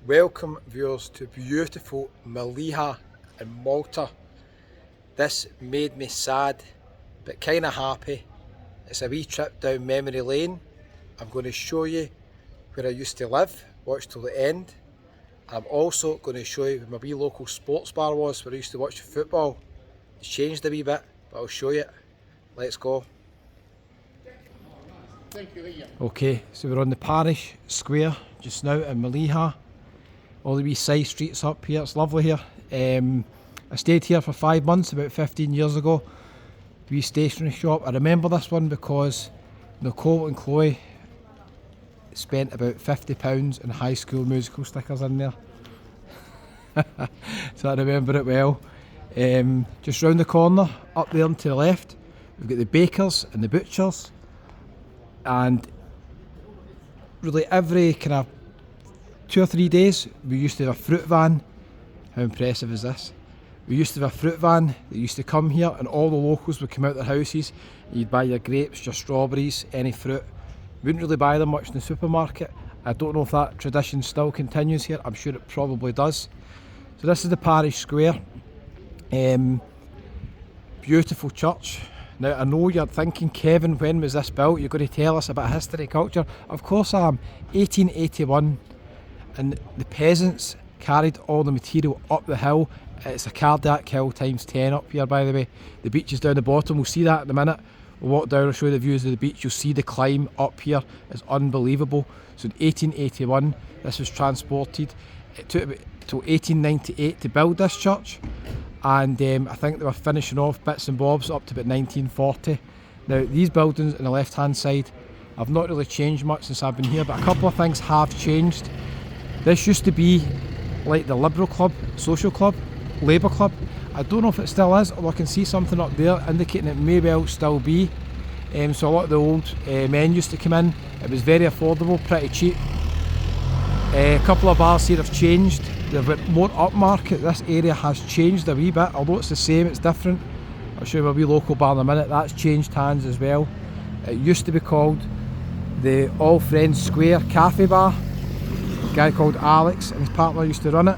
Welcome viewers to beautiful MALTA in Malta. This made me sad but kind of happy. It's a wee trip down memory lane. I'm going to show you where I used to live, watch till the end. I'm also going to show you where my wee local sports bar was where I used to watch football. It's changed a wee bit, but I'll show you. Let's go. Okay, so we're on the parish square just now in MALTA. All the wee side streets up here, it's lovely here. I stayed here for 5 months about 15 years ago. The wee stationery shop. I remember this one because Nicole and Chloe spent about £50 in High School Musical stickers in there. So I remember it well. Just round the corner, up there and to the left, we've got the bakers and the butchers. And really every kind of 2 or 3 days we used to have a fruit van. How impressive is this? We used to have a fruit van that used to come here and all the locals would come out their houses. You'd buy your grapes, your strawberries, any fruit. Wouldn't really buy them much in the supermarket. I don't know if that tradition still continues here. I'm sure it probably does. So this is the parish square. Beautiful church. Now I know you're thinking, Kevin, when was this built? You're going to tell us about history, culture. Of course I am. 1881, and the peasants carried all the material up the hill. It's a cardiac hill times 10 up here, by the way. The beach is down the bottom. We'll see that in a minute. We'll walk down and show you the views of the beach. You'll see the climb up here is unbelievable. So in 1881 this was transported. It took about till 1898 to build this church, and I think they were finishing off bits and bobs up to about 1940. Now these buildings on the left hand side have not really changed much since I've been here, but a couple of things have changed. This used to be like the Liberal Club, Social Club, Labour Club. I don't know if it still is, although I can see something up there indicating it may well still be. So a lot of the old men used to come in. It was very affordable, pretty cheap. A couple of bars here have changed. They're a bit more upmarket. This area has changed a wee bit, although it's the same, it's different. I'll show you my wee local bar in a minute. That's changed hands as well. It used to be called the All Friends Square Cafe Bar. A guy called Alex and his partner used to run it.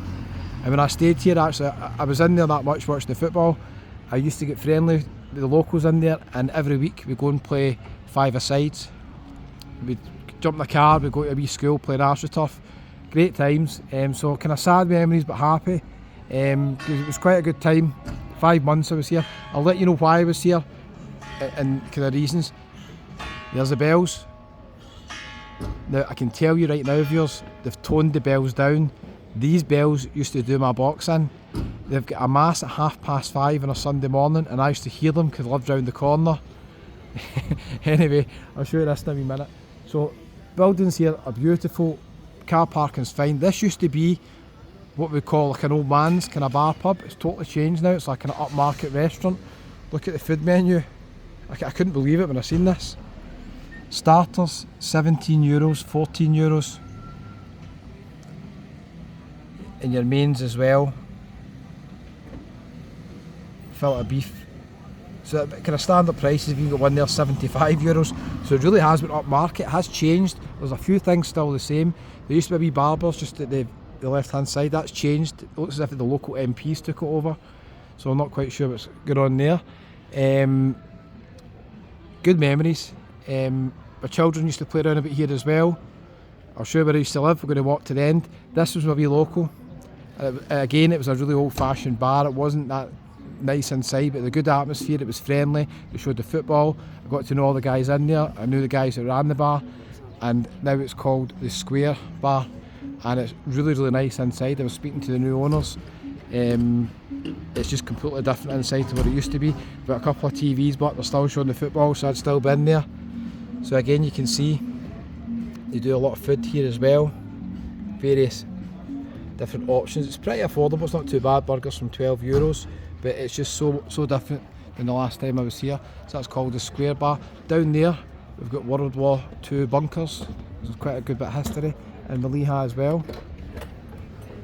And when I stayed here, actually, I was in there that much watching the football. I used to get friendly with the locals in there, and every week we go and play five-a-sides. We'd jump in the car, we'd go to a wee school, play AstroTurf. Great times. So kind of sad memories but happy. It was quite a good time. 5 months I was here. I'll let you know why I was here and kind of reasons. There's the bells. Now I can tell you right now, viewers, they've toned the bells down. These bells used to do my boxing. They've got a mass at 5:30 on a Sunday morning, and I used to hear them because I lived round the corner. Anyway, I'll show you this in a wee minute. So buildings here are beautiful. Car parking's fine. This used to be what we call like an old man's kind of bar pub. It's totally changed now. It's like an upmarket restaurant. Look at the food menu. I couldn't believe it when I seen this. Starters, €17, €14. And your mains as well. Fillet of beef. So kind of standard prices, if you got one there, €75. So it really has been upmarket. It has changed. There's a few things still the same. There used to be wee barbers just at the left hand side. That's changed. It looks as if the local MPs took it over. So I'm not quite sure what's going on there. Good memories. My children used to play around a bit here as well. I'll show you where I used to live. We're going to walk to the end. This was my wee local. Again, it was a really old fashioned bar. It wasn't that nice inside, but the good atmosphere. It was friendly. They showed the football. I got to know all the guys in there. I knew the guys that ran the bar, and now it's called the Square Bar, and it's really, really nice inside. I was speaking to the new owners. It's just completely different inside to what it used to be. But a couple of TVs, but they're still showing the football, so I'd still been there. So again, you can see they do a lot of food here as well. Various different options. It's pretty affordable. It's not too bad. Burgers from €12. But it's just so different than the last time I was here. So that's called the Square Bar. Down there we've got World War II bunkers. There's quite a good bit of history in MALTA as well.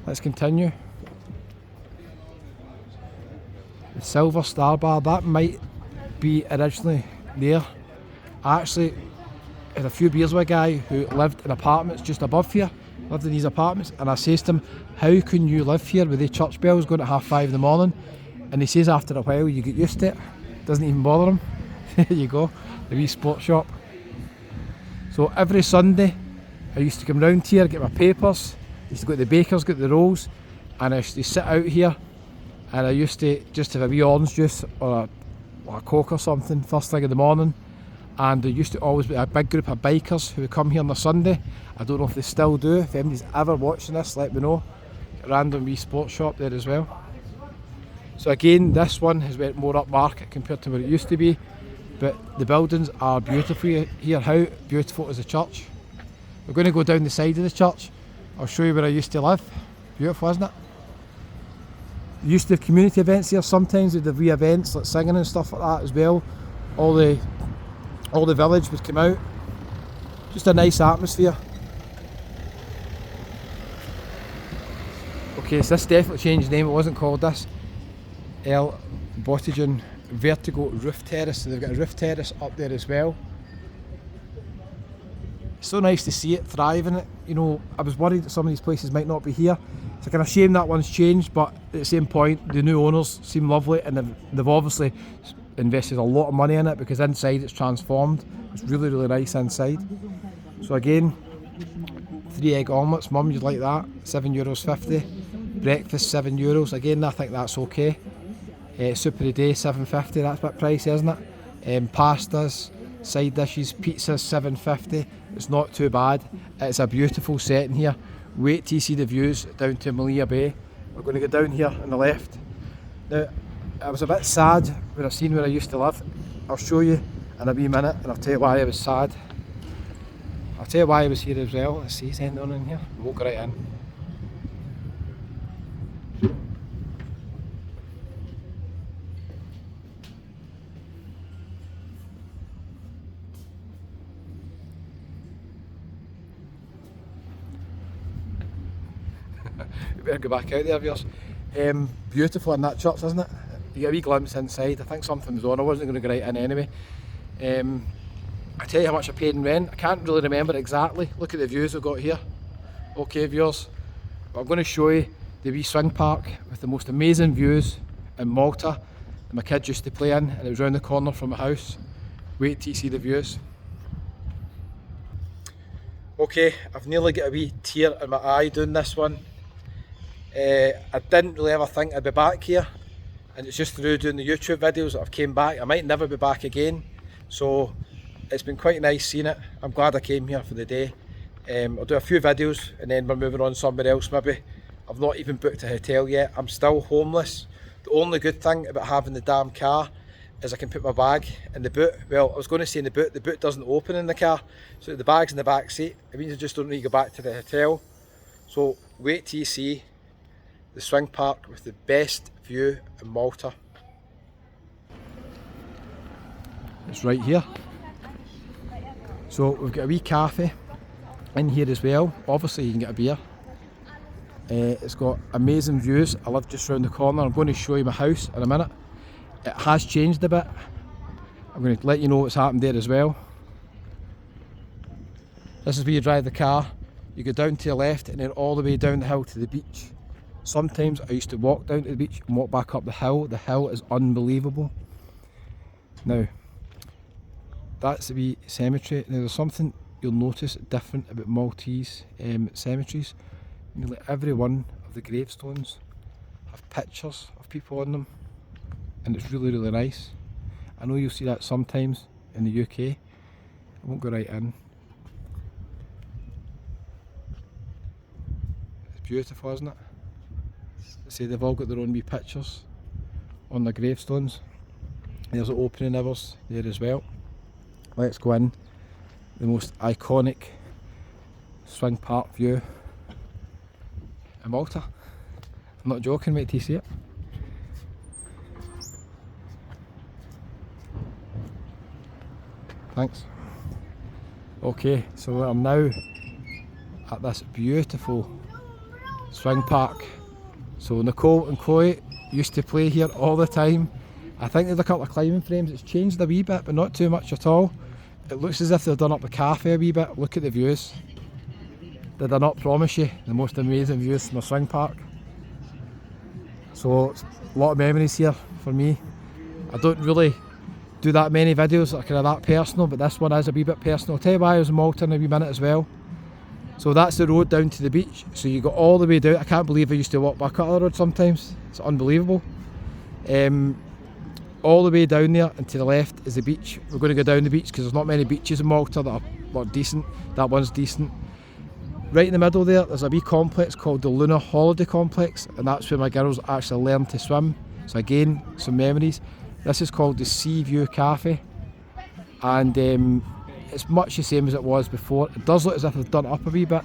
Let's continue. The Silver Star Bar, that might be originally there. I actually had a few beers with a guy who lived in apartments just above here, lived in these apartments, and I says to him, how can you live here with the church bells going at 5:30 in the morning? And he says after a while you get used to it, doesn't even bother him. There you go, the wee sports shop. So every Sunday I used to come round here, get my papers, used to go to the baker's, get the rolls, and I used to sit out here, and I used to just have a wee orange juice or a Coke or something first thing in the morning. And there used to always be a big group of bikers who would come here on a Sunday. I don't know if they still do. If anybody's ever watching this, let me know. Random wee sports shop there as well. So again, this one has went more upmarket compared to where it used to be, but the buildings are beautiful here. How beautiful is the church? We're going to go down the side of the church. I'll show you where I used to live. Beautiful, isn't it? We used to have community events here. Sometimes we'd have wee events like singing and stuff like that as well. All the village would come out. Just a nice atmosphere. Okay, so this definitely changed name. It wasn't called this. El Botijan Vertigo Roof Terrace. So they've got a roof terrace up there as well. It's so nice to see it thriving. You know, I was worried that some of these places might not be here. It's a kind of shame that one's changed, but at the same point, the new owners seem lovely, and they've obviously invested a lot of money in it because inside it's transformed. It's really, really nice inside. So again, 3 egg omelettes, mum, you'd like that? €7.50. Breakfast, €7. Again, I think that's okay. Soup of the day, $7.50. That's a bit pricey, isn't it? Pastas, side dishes, pizzas, $7.50. It's not too bad. It's a beautiful setting here. Wait till you see the views down to Malia Bay. We're going to go down here on the left. Now, I was a bit sad when I seen where I used to live. I'll show you in a wee minute, and I'll tell you why I was sad. I'll tell you why I was here as well. Let's see, is anything on in here? We won't go right in. We better go back out there, viewers. Beautiful in that church, isn't it? You get a wee glimpse inside. I think something was on. I wasn't going to go right in anyway. I tell you how much I paid in rent. I can't really remember exactly. Look at the views we've got here. Okay, viewers, but I'm going to show you the wee swing park with the most amazing views in Malta that my kids used to play in, and it was round the corner from my house. Wait till you see the views. Okay, I've nearly got a wee tear in my eye doing this one. I didn't really ever think I'd be back here, and it's just through doing the YouTube videos that I've came back. I might never be back again, so it's been quite nice seeing it. I'm glad I came here for the day. I'll do a few videos and then we're moving on somewhere else maybe. I've not even booked a hotel yet. I'm still homeless. The only good thing about having the damn car is I can put my bag in the boot. Well, I was going to say in the boot doesn't open in the car, so the bag's in the back seat. It means I just don't need to go back to the hotel. So wait till you see the swing park with the best view in Malta. It's right here. So we've got a wee cafe in here as well. Obviously you can get a beer. It's got amazing views. I live just round the corner. I'm going to show you my house in a minute. It has changed a bit. I'm going to let you know what's happened there as well. This is where you drive the car. You go down to your left and then all the way down the hill to the beach. Sometimes I used to walk down to the beach and walk back up the hill. The hill is unbelievable. Now, that's the wee cemetery. Now there's something you'll notice different about Maltese cemeteries. Nearly every one of the gravestones have pictures of people on them, and it's really, really nice. I know you'll see that sometimes in the UK. I won't go right in. It's beautiful, isn't it? They say they've all got their own wee pictures on their gravestones. There's an opening hours there as well. Let's go in. The most iconic swing park view in Malta. I'm not joking, wait till you see it. Thanks. Okay, so I'm now at this beautiful swing park. So Nicole and Chloe used to play here all the time. I think there's a couple of climbing frames. It's changed a wee bit, but not too much at all. It looks as if they've done up the cafe a wee bit. Look at the views. did I not promise you the most amazing views from the swing park? So it's a lot of memories here for me. I don't really do that many videos that are kind of that personal, but this one is a wee bit personal. I'll tell you why I was in Malta in a wee minute as well. So that's the road down to the beach. So you go all the way down. I can't believe I used to walk back up the road sometimes. It's unbelievable. All the way down there and to the left is the beach. We're going to go down the beach because there's not many beaches in Malta that are decent. That one's decent. Right in the middle there's a wee complex called the Lunar Holiday Complex, and that's where my girls actually learned to swim. So again, some memories. This is called the Sea View Cafe, and it's much the same as it was before. It does look as if they've done it up a wee bit.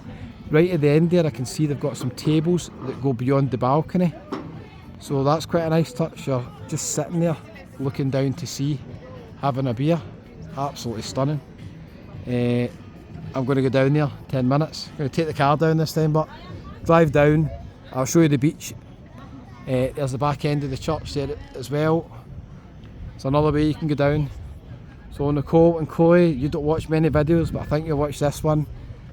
Right at the end there I can see they've got some tables that go beyond the balcony. So that's quite a nice touch. You're just sitting there looking down to sea, having a beer. Absolutely stunning. I'm going to go down there 10 minutes. I'm going to take the car down this time, but drive down. I'll show you the beach. There's the back end of the church there as well. It's another way you can go down. So Nicole and Chloe, you don't watch many videos, but I think you'll watch this one.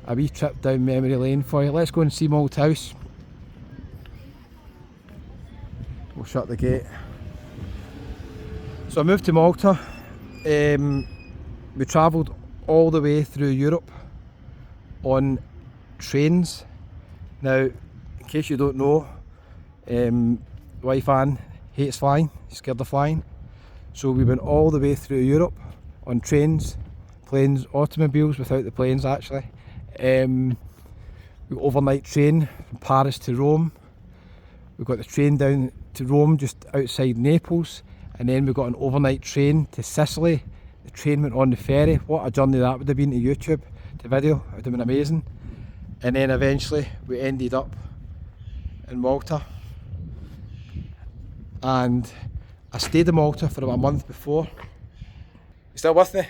A wee trip down memory lane for you. Let's go and see my old house. We'll shut the gate. So I moved to Malta. We travelled all the way through Europe on trains. Now, in case you don't know, wife Anne hates flying, she's scared of flying. So we went all the way through Europe on trains, planes, automobiles without the planes actually. We overnight train from Paris to Rome. We got the train down to Rome just outside Naples, and then we got an overnight train to Sicily. The train went on the ferry. What a journey that would have been to YouTube, to video. It would have been amazing. And then eventually we ended up in Malta. And I stayed in Malta for about a month before. You still with me?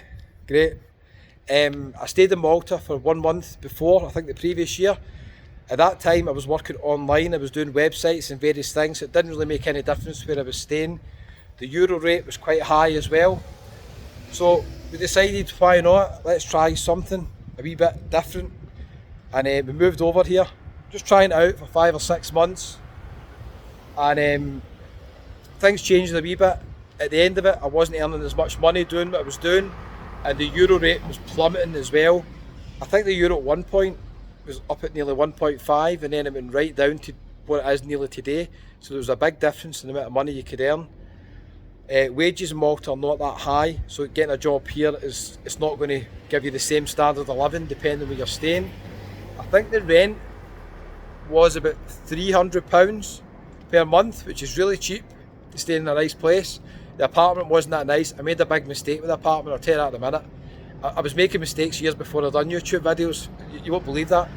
Great. I stayed in Malta for 1 month before, I think the previous year. At that time I was working online, I was doing websites and various things. It didn't really make any difference where I was staying. The euro rate was quite high as well. So we decided, why not, let's try something a wee bit different. And we moved over here, just trying it out for 5 or 6 months. And things changed a wee bit. At the end of it, I wasn't earning as much money doing what I was doing, and the euro rate was plummeting as well. I think the euro at one point was up at nearly 1.5, and then it went right down to what it is nearly today. So there was a big difference in the amount of money you could earn. Wages in Malta are not that high, so getting a job here it's not going to give you the same standard of living depending where you're staying. I think the rent was about £300 per month, which is really cheap to stay in a nice place. The apartment wasn't that nice. I made a big mistake with the apartment, I'll tell you that in a minute. I was making mistakes years before I'd done YouTube videos, you won't believe that.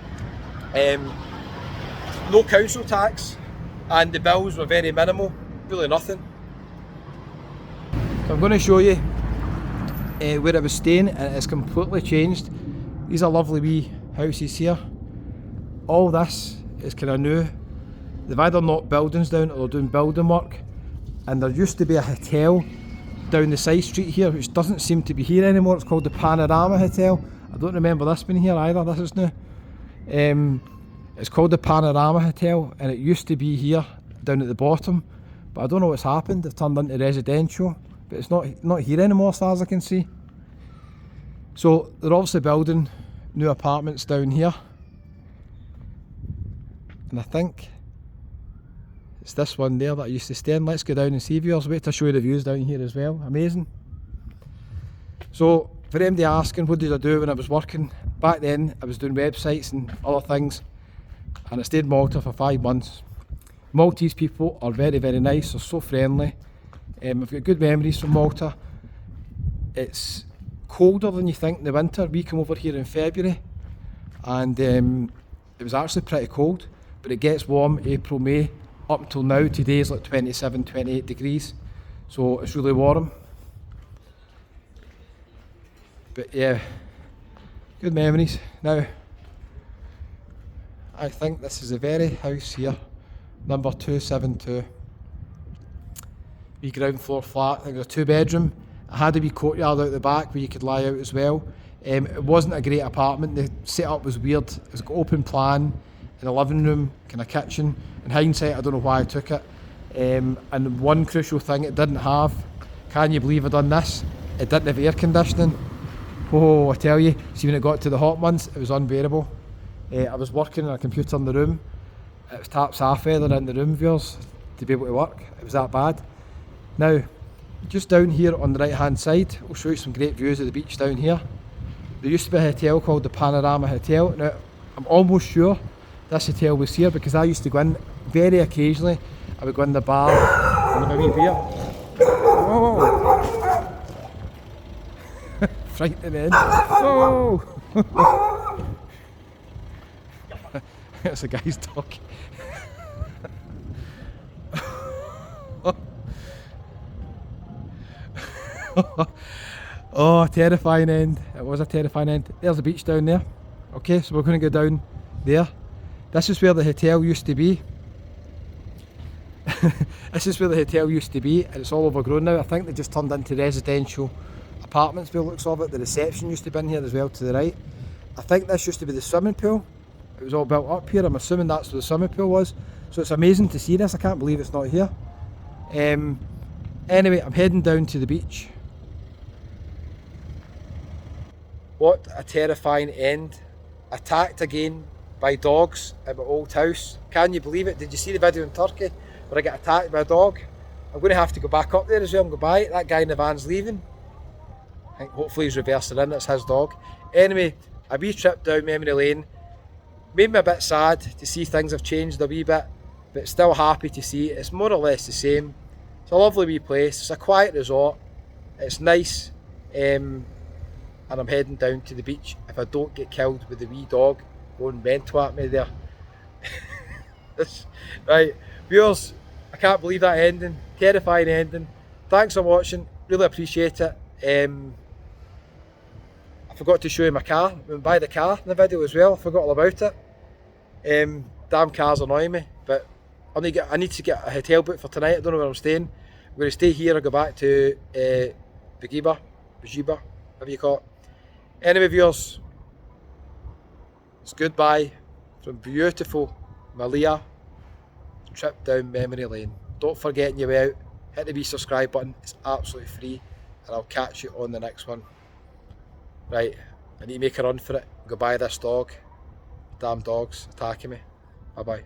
No council tax, and the bills were very minimal, really nothing. So I'm going to show you where I was staying, and it's completely changed. These are lovely wee houses here. All this is kind of new. They've either knocked buildings down or they're doing building work. And there used to be a hotel down the side street here, which doesn't seem to be here anymore. It's called the Panorama Hotel. I don't remember this being here either, this is new. It's called the Panorama Hotel, and it used to be here down at the bottom, but I don't know what's happened. They've turned into residential, but it's not here anymore as far as I can see. So they're obviously building new apartments down here, and I think it's this one there that I used to stay in. Let's go down and see viewers. Wait to show you the views down here as well. Amazing. So for anybody asking what did I do when I was working, back then I was doing websites and other things, and I stayed in Malta for 5 months. Maltese people are very, very nice, they're so friendly. I've got good memories from Malta. It's colder than you think in the winter. We come over here in February, and it was actually pretty cold, but it gets warm April, May. Up until now, today is like 27, 28 degrees, so it's really warm. But yeah, good memories. Now, I think this is the very house here, number 272. Wee ground floor flat, I think it's a 2-bedroom. I had a wee courtyard out the back where you could lie out as well. It wasn't a great apartment. The setup was weird. It was got open plan in the living room, kind of kitchen. In hindsight, I don't know why I took it. And one crucial thing it didn't have, can you believe I done this? It didn't have air conditioning. Oh, I tell you, see when it got to the hot months, it was unbearable. I was working on a computer in the room. It was taps half feather in the room, viewers, to be able to work. It was that bad. Now, just down here on the right hand side, I'll show you some great views of the beach down here. There used to be a hotel called the Panorama Hotel. Now, I'm almost sure this hotel was here because I used to go in very occasionally. I would go in the bar and have a wee beer. Oh! Frightening end. Oh! That's a guy's dog. Oh, terrifying end. It was a terrifying end. There's a beach down there. Okay, so we're going to go down there. This is where the hotel used to be. This is where the hotel used to be, and it's all overgrown now. I think they just turned into residential apartments by the looks of it. The reception used to be in here as well to the right. I think this used to be the swimming pool. It was all built up here. I'm assuming that's where the swimming pool was. So it's amazing to see this. I can't believe it's not here. Anyway, I'm heading down to the beach. What a terrifying end. Attacked again by dogs at my old house. Can you believe it? Did you see the video in Turkey where I get attacked by a dog? I'm going to have to go back up there as well and go by it. That guy in the van's leaving. I think hopefully he's reversing in, it's his dog. Anyway, a wee trip down memory lane. Made me a bit sad to see things have changed a wee bit, but still happy to see it. It's more or less the same. It's a lovely wee place. It's a quiet resort. It's nice. And I'm heading down to the beach if I don't get killed with the wee dog going mental at me there. Right, viewers, I can't believe that ending. Terrifying ending. Thanks for watching. Really appreciate it. I forgot to show you my car. I went by the car in the video as well. I forgot all about it. Damn cars annoy me, but I need to get a hotel booked for tonight. I don't know where I'm staying. I'm going to stay here or go back to Bagiba, whatever you call it. Anyway, viewers, it's goodbye from beautiful Malia. Trip down memory lane. Don't forget on your way out, hit the wee subscribe button. It's absolutely free, and I'll catch you on the next one. Right, I need to make a run for it. Go buy this dog. Damn dogs attacking me. Bye bye.